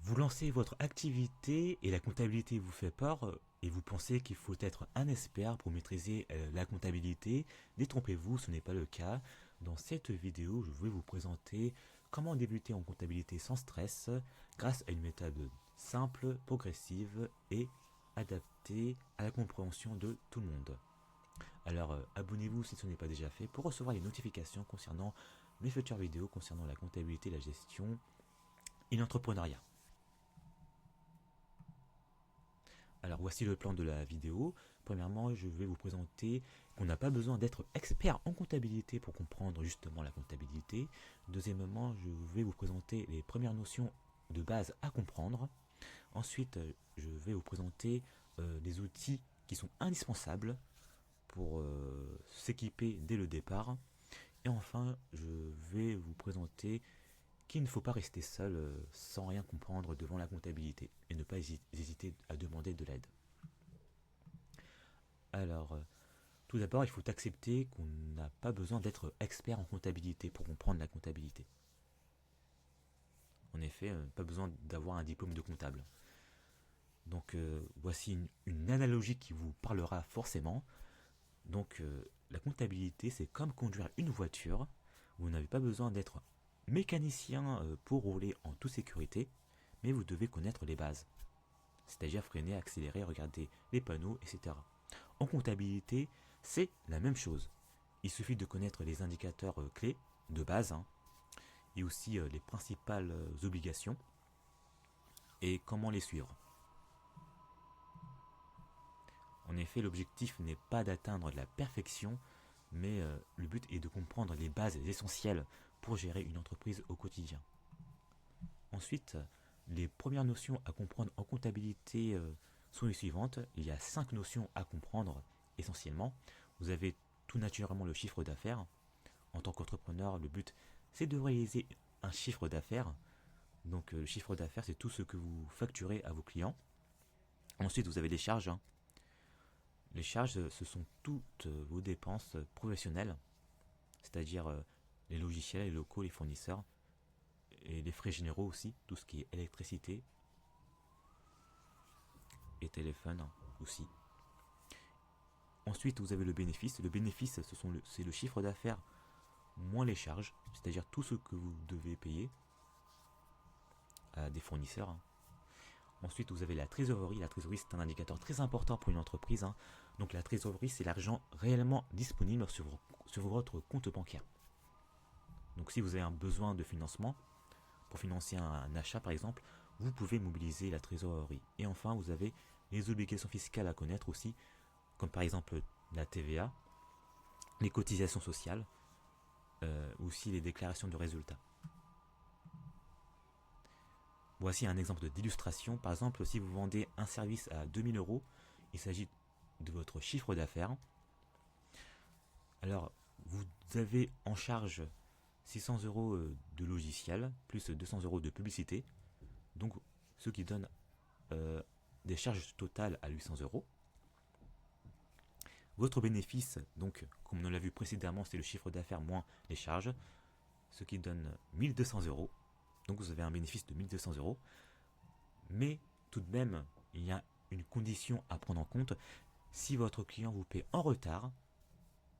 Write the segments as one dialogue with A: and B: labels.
A: Vous lancez votre activité et la comptabilité vous fait peur et vous pensez qu'il faut être un expert pour maîtriser la comptabilité. Détrompez-vous, ce n'est pas le cas. Dans cette vidéo, je vais vous présenter comment débuter en comptabilité sans stress grâce à une méthode simple, progressive et adaptée à la compréhension de tout le monde. Alors abonnez-vous si ce n'est pas déjà fait pour recevoir les notifications concernant mes futures vidéos concernant la comptabilité, la gestion et l'entrepreneuriat. Alors voici le plan de la vidéo. Premièrement, je vais vous présenter qu'on n'a pas besoin d'être expert en comptabilité pour comprendre justement la comptabilité. Deuxièmement, je vais vous présenter les premières notions de base à comprendre. Ensuite, je vais vous présenter des outils qui sont indispensables pour s'équiper dès le départ. Et enfin, je vais vous présenter qu'il ne faut pas rester seul sans rien comprendre devant la comptabilité et ne pas hésiter à demander de l'aide. Alors, tout d'abord, il faut accepter qu'on n'a pas besoin d'être expert en comptabilité pour comprendre la comptabilité. En effet, pas besoin d'avoir un diplôme de comptable. Donc, voici une analogie qui vous parlera forcément. Donc, la comptabilité, c'est comme conduire une voiture. Vous n'avez pas besoin d'être mécanicien pour rouler en toute sécurité, mais vous devez connaître les bases. C'est-à-dire freiner, accélérer, regarder les panneaux, etc. En comptabilité, c'est la même chose. Il suffit de connaître les indicateurs clés de base et aussi les principales obligations et comment les suivre. En effet, l'objectif n'est pas d'atteindre la perfection, mais le but est de comprendre les bases essentielles pour gérer une entreprise au quotidien. Ensuite, les premières notions à comprendre en comptabilité sont les suivantes. Il y a 5 notions à comprendre essentiellement. Vous avez tout naturellement le chiffre d'affaires. En tant qu'entrepreneur, le but c'est de réaliser un chiffre d'affaires. Donc le chiffre d'affaires, c'est tout ce que vous facturez à vos clients. Ensuite, vous avez les charges. Les charges, ce sont toutes vos dépenses professionnelles, c'est-à-dire les logiciels, les locaux, les fournisseurs, et les frais généraux aussi, tout ce qui est électricité et téléphone aussi. Ensuite, vous avez le bénéfice. Le bénéfice, c'est le chiffre d'affaires moins les charges, c'est-à-dire tout ce que vous devez payer à des fournisseurs. Ensuite, vous avez la trésorerie. La trésorerie, c'est un indicateur très important pour une entreprise. Donc la trésorerie, c'est l'argent réellement disponible sur votre compte bancaire. Donc si vous avez un besoin de financement, pour financer un achat par exemple, vous pouvez mobiliser la trésorerie. Et enfin, vous avez les obligations fiscales à connaître aussi, comme par exemple la TVA, les cotisations sociales, aussi les déclarations de résultats. Voici un exemple d'illustration. Par exemple, si vous vendez un service à 2000 euros, il s'agit de votre chiffre d'affaires. Alors, vous avez en charge 600 euros de logiciel, plus 200 euros de publicité, donc ce qui donne des charges totales à 800 euros. Votre bénéfice, donc, comme on l'a vu précédemment, c'est le chiffre d'affaires moins les charges, ce qui donne 1200 euros. Donc vous avez un bénéfice de 1200 euros. Mais tout de même, il y a une condition à prendre en compte. Si votre client vous paie en retard,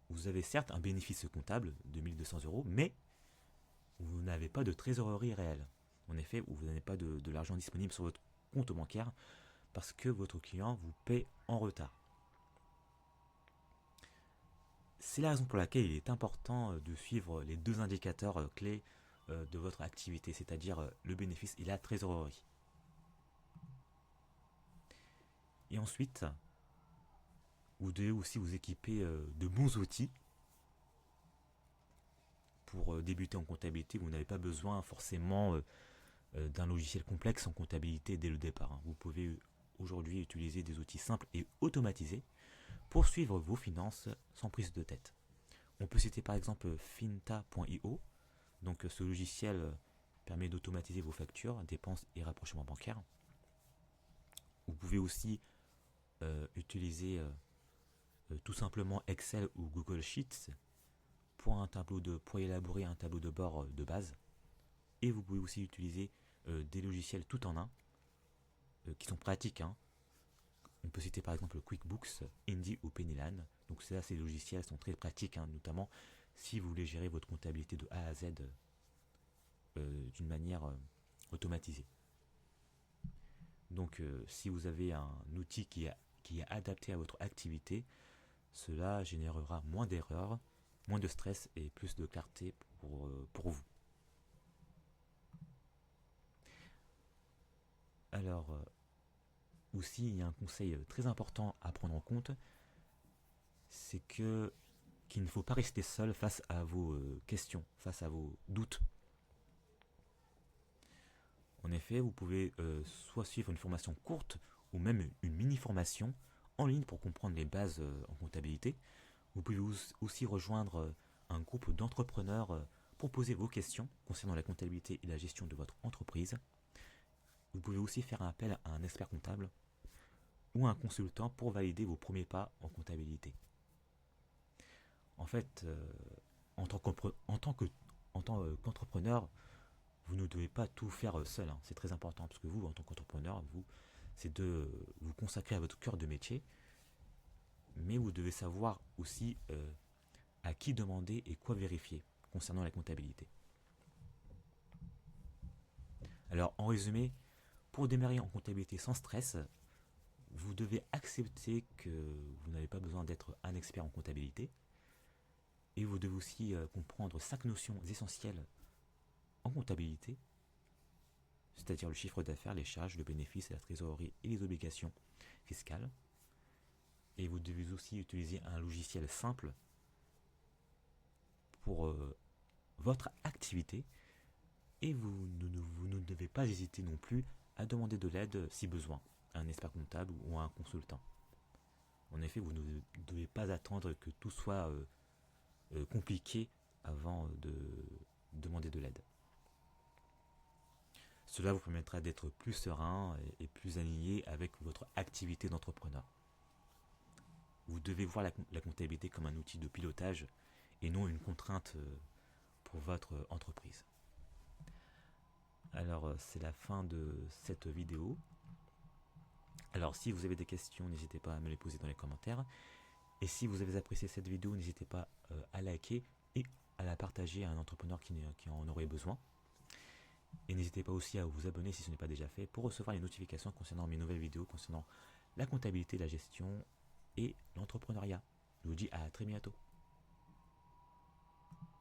A: vous avez certes un bénéfice comptable de 1200 euros, mais vous n'avez pas de trésorerie réelle. En effet, vous n'avez pas de l'argent disponible sur votre compte bancaire parce que votre client vous paie en retard. C'est la raison pour laquelle il est important de suivre les deux indicateurs clés de votre activité, c'est-à-dire le bénéfice et la trésorerie. Et ensuite, vous devez aussi vous équiper de bons outils. Pour débuter en comptabilité, vous n'avez pas besoin forcément d'un logiciel complexe en comptabilité dès le départ. Vous pouvez aujourd'hui utiliser des outils simples et automatisés pour suivre vos finances sans prise de tête. On peut citer par exemple finta.io. Donc ce logiciel permet d'automatiser vos factures, dépenses et rapprochements bancaires. Vous pouvez aussi utiliser tout simplement Excel ou Google Sheets pour élaborer un tableau de bord de base. Et vous pouvez aussi utiliser des logiciels tout en un qui sont pratiques, hein. On peut citer par exemple QuickBooks, Indy ou Pennylan. Donc ces logiciels sont très pratiques, hein, notamment si vous voulez gérer votre comptabilité de A à Z d'une manière automatisée. Donc si vous avez un outil qui est adapté à votre activité, cela générera moins d'erreurs, moins de stress et plus de clarté pour vous. Alors, aussi, il y a un conseil très important à prendre en compte, c'est qu'il ne faut pas rester seul face à vos questions, face à vos doutes. En effet, vous pouvez soit suivre une formation courte ou même une mini-formation en ligne pour comprendre les bases en comptabilité. Vous pouvez aussi rejoindre un groupe d'entrepreneurs pour poser vos questions concernant la comptabilité et la gestion de votre entreprise. Vous pouvez aussi faire appel à un expert comptable ou un consultant pour valider vos premiers pas en comptabilité. En fait, en tant qu'entrepreneur, vous ne devez pas tout faire seul, hein. C'est très important parce que vous, en tant qu'entrepreneur, c'est de vous consacrer à votre cœur de métier, mais vous devez savoir aussi à qui demander et quoi vérifier concernant la comptabilité. Alors, en résumé, pour démarrer en comptabilité sans stress, vous devez accepter que vous n'avez pas besoin d'être un expert en comptabilité, et vous devez aussi comprendre 5 notions essentielles en comptabilité, c'est-à-dire le chiffre d'affaires, les charges, le bénéfice, la trésorerie et les obligations fiscales. Et vous devez aussi utiliser un logiciel simple pour votre activité. Et vous ne devez pas hésiter non plus à demander de l'aide si besoin, à un expert comptable ou à un consultant. En effet, vous ne devez pas attendre que tout soit compliqué avant de demander de l'aide. Cela vous permettra d'être plus serein et plus aligné avec votre activité d'entrepreneur. Vous devez voir la comptabilité comme un outil de pilotage et non une contrainte pour votre entreprise. Alors, c'est la fin de cette vidéo. Alors, si vous avez des questions, n'hésitez pas à me les poser dans les commentaires. Et si vous avez apprécié cette vidéo, n'hésitez pas à liker et à la partager à un entrepreneur qui en aurait besoin. Et n'hésitez pas aussi à vous abonner si ce n'est pas déjà fait pour recevoir les notifications concernant mes nouvelles vidéos, concernant la comptabilité, la gestion et l'entrepreneuriat. Je vous dis à très bientôt.